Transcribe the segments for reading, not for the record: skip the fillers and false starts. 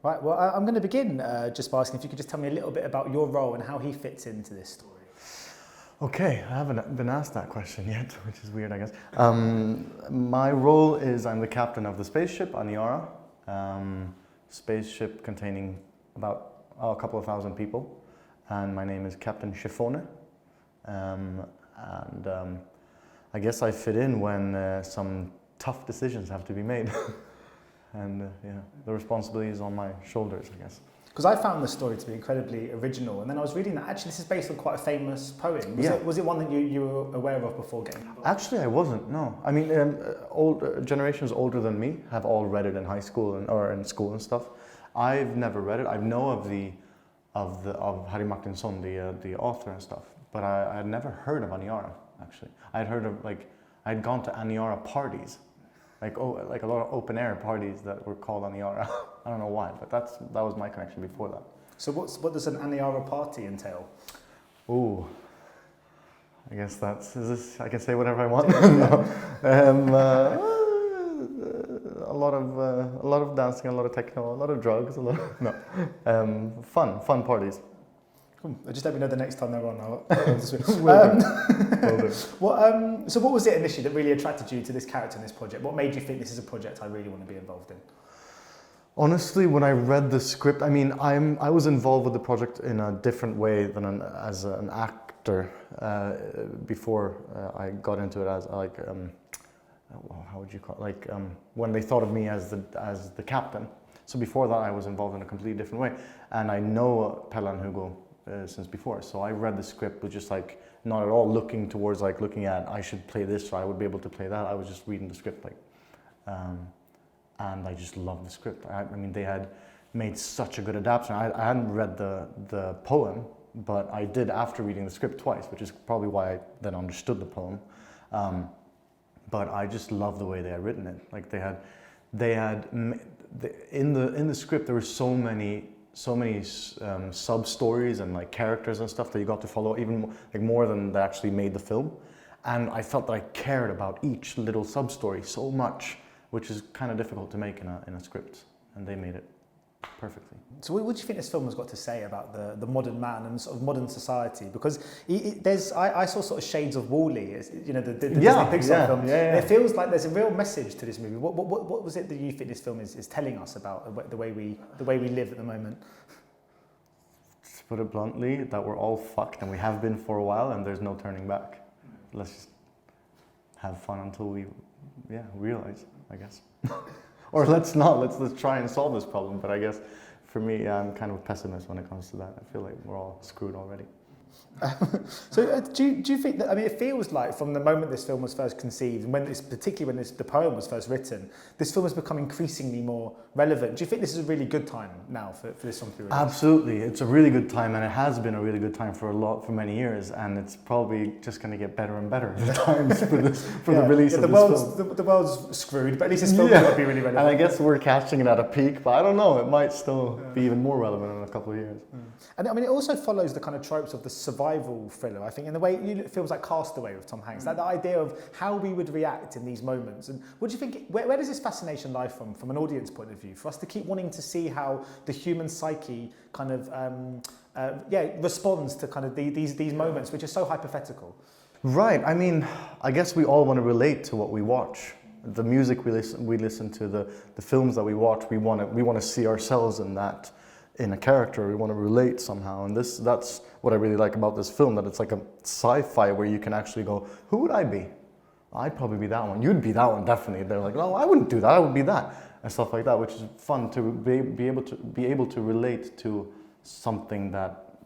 Right, well, I'm going to begin just by asking if you could just tell me a little bit about your role and how he fits into this story. Okay, I haven't been asked that question yet, which is weird, I guess. My role is I'm the captain of the spaceship, Aniara. Spaceship containing about a couple of thousand people. And my name is Captain Chiffone. I guess I fit in when some tough decisions have to be made. And the responsibility is on my shoulders, I guess. Because I found the story to be incredibly original, and then I was reading that actually this is based on quite a famous poem. Was it one that you were aware of before getting involved? Actually, I wasn't. No, I mean, generations older than me have all read it in high school or in school and stuff. I've never read it. I know of Harry Martinson, the author and stuff, but I had never heard of Aniara. Actually, I'd heard of I'd gone to Aniara parties. Like a lot of open air parties that were called Aniara. I don't know why, but that was my connection before that. So what does an Aniara party entail? Ooh, I guess I can say whatever I want. No. A lot of dancing, a lot of techno, a lot of drugs, fun parties. Cool. Just let me know the next time they're on. So what was it initially that really attracted you to this character in this project? What made you think this is a project I really want to be involved in? Honestly, when I read the script, I mean, I was involved with the project in a different way than as an actor before I got into it as how would you call it? When they thought of me as the captain. So before that, I was involved in a completely different way, and I know Pelle and Hugo since before. So I read the script with just not at all looking towards looking at I should play this so I would be able to play that. I was just reading the script and I just loved the script. I mean, they had made such a good adaptation. I hadn't read the poem, but I did after reading the script twice, which is probably why I then understood the poem. But I just love the way they had written it. In the script there were so many sub stories and characters and stuff that you got to follow, even more than they actually made the film. And I felt that I cared about each little sub story so much, which is kind of difficult to make in a script, and they made it perfectly. So what do you think this film has got to say about the modern man and sort of modern society? Because I saw sort of shades of WALL-E, the Disney Pixar film. Yeah. It feels like there's a real message to this movie. What was it that you think this film is telling us about the way we live at the moment? To put it bluntly, that we're all fucked, and we have been for a while, and there's no turning back. Let's just have fun until we realize, I guess. Or let's not. Let's try and solve this problem. But I guess for me, I'm kind of a pessimist when it comes to that. I feel like we're all screwed already. So do you think that, I mean, it feels like from the moment this film was first conceived, and particularly when the poem was first written, this film has become increasingly more relevant. Do you think this is a really good time now for this song to be released? Absolutely, it's a really good time, and it has been a really good time for many years, and it's probably just going to get better and better the times for the release of this film. The world's screwed, but at least this film will be really relevant. And I guess we're catching it at a peak, but I don't know, it might still be even more relevant in a couple of years. And I mean, it also follows the kind of tropes of the survival thriller, I think, in the way it feels like Castaway with Tom Hanks. Like the idea of how we would react in these moments. And what do you think, where does this fascination lie from an audience point of view? For us to keep wanting to see how the human psyche kind of, responds to kind of these moments, which are so hypothetical. Right. I mean, I guess we all want to relate to what we watch. The music we listen to, the films that we watch, we want to see ourselves in that. In a character, we want to relate somehow, and that's what I really like about this film, that it's like a sci-fi where you can actually go, who would I be? I'd probably be that one. You'd be that one, definitely. They're like, no, I wouldn't do that. I would be that, and stuff like that, which is fun to be able to relate to something that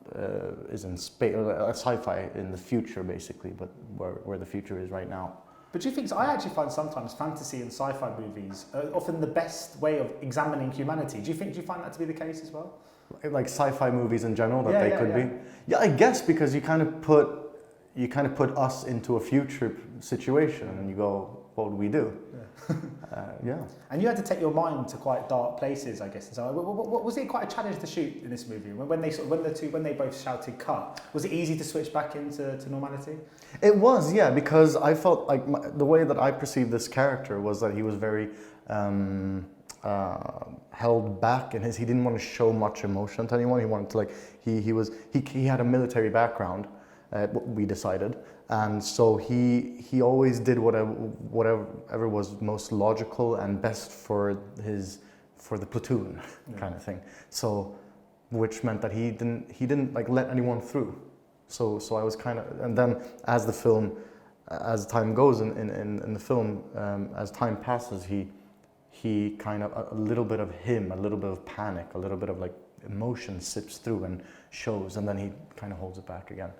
is in space, or a sci-fi in the future, basically, but where the future is right now. But do you think, so I actually find sometimes fantasy and sci-fi movies are often the best way of examining humanity. Do you find that to be the case as well? Like sci-fi movies in general, that they could be? Yeah, I guess, because you kind of put us into a future situation, and you go, what would we do? Yeah. And you had to take your mind to quite dark places, I guess. So, was it quite a challenge to shoot in this movie? When they both shouted cut, was it easy to switch back into normality? It was, yeah, because I felt like the way that I perceived this character was that he was very held back in he didn't want to show much emotion to anyone. He wanted to he had a military background, we decided, and so he always did whatever was most logical and best for the platoon kind of thing. So, which meant that he didn't like let anyone through. So I was kind of, and then as time goes in the film, as time passes, he kind of, a little bit of him, a little bit of panic, a little bit of like emotion sips through and shows, and then he kind of holds it back again.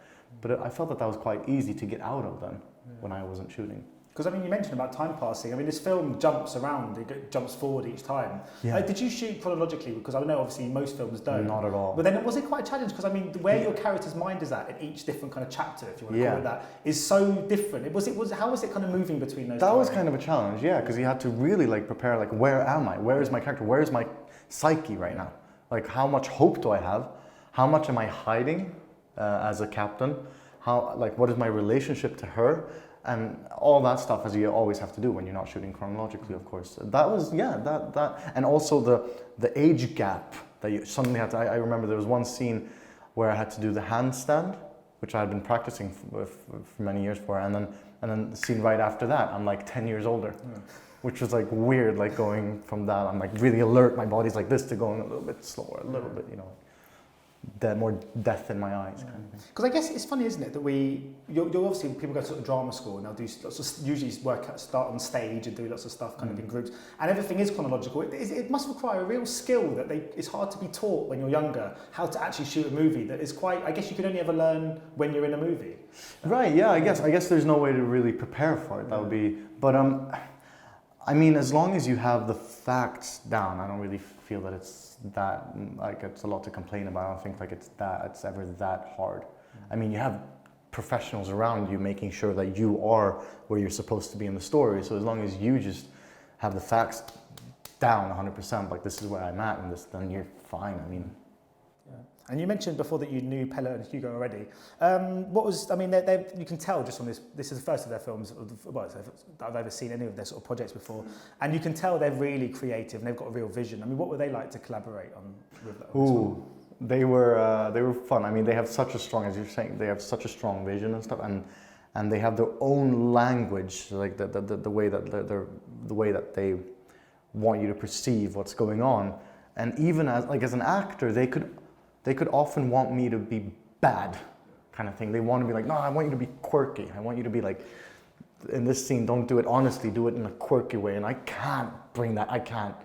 But I felt that was quite easy to get out of then when I wasn't shooting. Because I mean, you mentioned about time passing. I mean, this film jumps around, it jumps forward each time. Yeah. Did you shoot chronologically? Because I know obviously most films don't. Not at all. But then was it quite a challenge? Because I mean, where your character's mind is at in each different kind of chapter, if you want to call it that, is so different. How was it kind of moving between those? That was kind of a challenge, yeah, because you had to really like prepare, like, where am I? Where is my character? Where is my psyche right now? Like, how much hope do I have? How much am I hiding as a captain? What is my relationship to her? And all that stuff, as you always have to do when you're not shooting chronologically, of course. That was, and also the age gap that you suddenly had to, I remember there was one scene where I had to do the handstand, which I had been practicing for many years for, and then the scene right after that, I'm like 10 years older, which was like weird, like going from that, I'm like really alert, my body's like this, to going a little bit slower, a little bit, more death in my eyes kind of thing. Because I guess it's funny, isn't it, that you're obviously, people go to sort of drama school and they'll do lots of, usually start on stage and do lots of stuff kind of in groups, and everything is chronological. It must require a real skill that it's hard to be taught when you're younger, how to actually shoot a movie that is quite, I guess you can only ever learn when you're in a movie. Right, yeah, I guess there's no way to really prepare for it, that would be, but I mean, as long as you have the facts down, I don't really feel that it's that, like, it's a lot to complain about. I don't think like it's ever that hard. I mean, you have professionals around you making sure that you are where you're supposed to be in the story. So as long as you just have the facts down 100%, like this is where I'm at and this, then you're fine. I mean. And you mentioned before that you knew Pelle and Hugo already. You can tell just on this is the first of their films, that I've ever seen any of their sort of projects before. And you can tell they're really creative and they've got a real vision. I mean, what were they like to collaborate on with this one? They were fun. I mean, they have such a strong, as you're saying, they have such a strong vision and stuff, and they have their own language, like the way that they want you to perceive what's going on. And even as an actor, they could often want me to be bad, kind of thing. They want to be like, no, I want you to be quirky. I want you to be like, in this scene, don't do it honestly, do it in a quirky way. And I can't bring that, I can't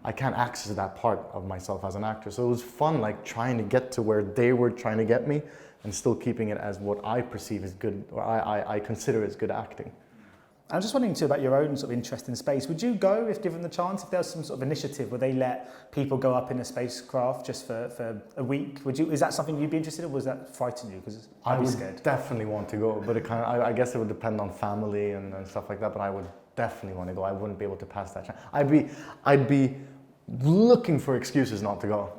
access that part of myself as an actor. So it was fun, like trying to get to where they were trying to get me and still keeping it as what I perceive as good, or I consider as good acting. I'm just wondering too about your own sort of interest in space. Would you go, if given the chance, if there was some sort of initiative where they let people go up in a spacecraft just for a week? Is that something you'd be interested in, or was that frighten you? Because I'd be scared. Definitely want to go, but I guess it would depend on family and stuff like that. But I would definitely want to go. I wouldn't be able to pass that chance. I'd be looking for excuses not to go,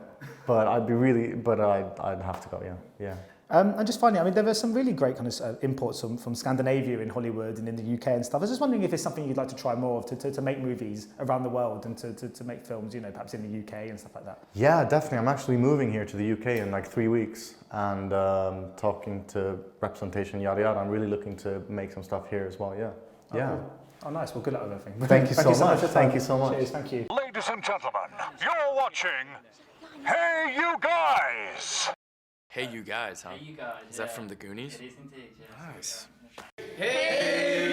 but I'd have to go. Yeah. And just finally, I mean, there are some really great kind of imports from Scandinavia in Hollywood and in the UK and stuff. I was just wondering if it's something you'd like to try more of, to make movies around the world and to make films, perhaps in the UK and stuff like that. Yeah, definitely. I'm actually moving here to the UK in like 3 weeks and talking to representation, yada yada. I'm really looking to make some stuff here as well, yeah. Cool. Oh, nice. Well, good luck with everything. Thank you so much. Thank you so much. Cheers, thank you. Ladies and gentlemen, you're watching Hey You Guys! Hey You Guys, huh? Hey You Guys. Is that from the Goonies? It is indeed, yes. Nice. Hey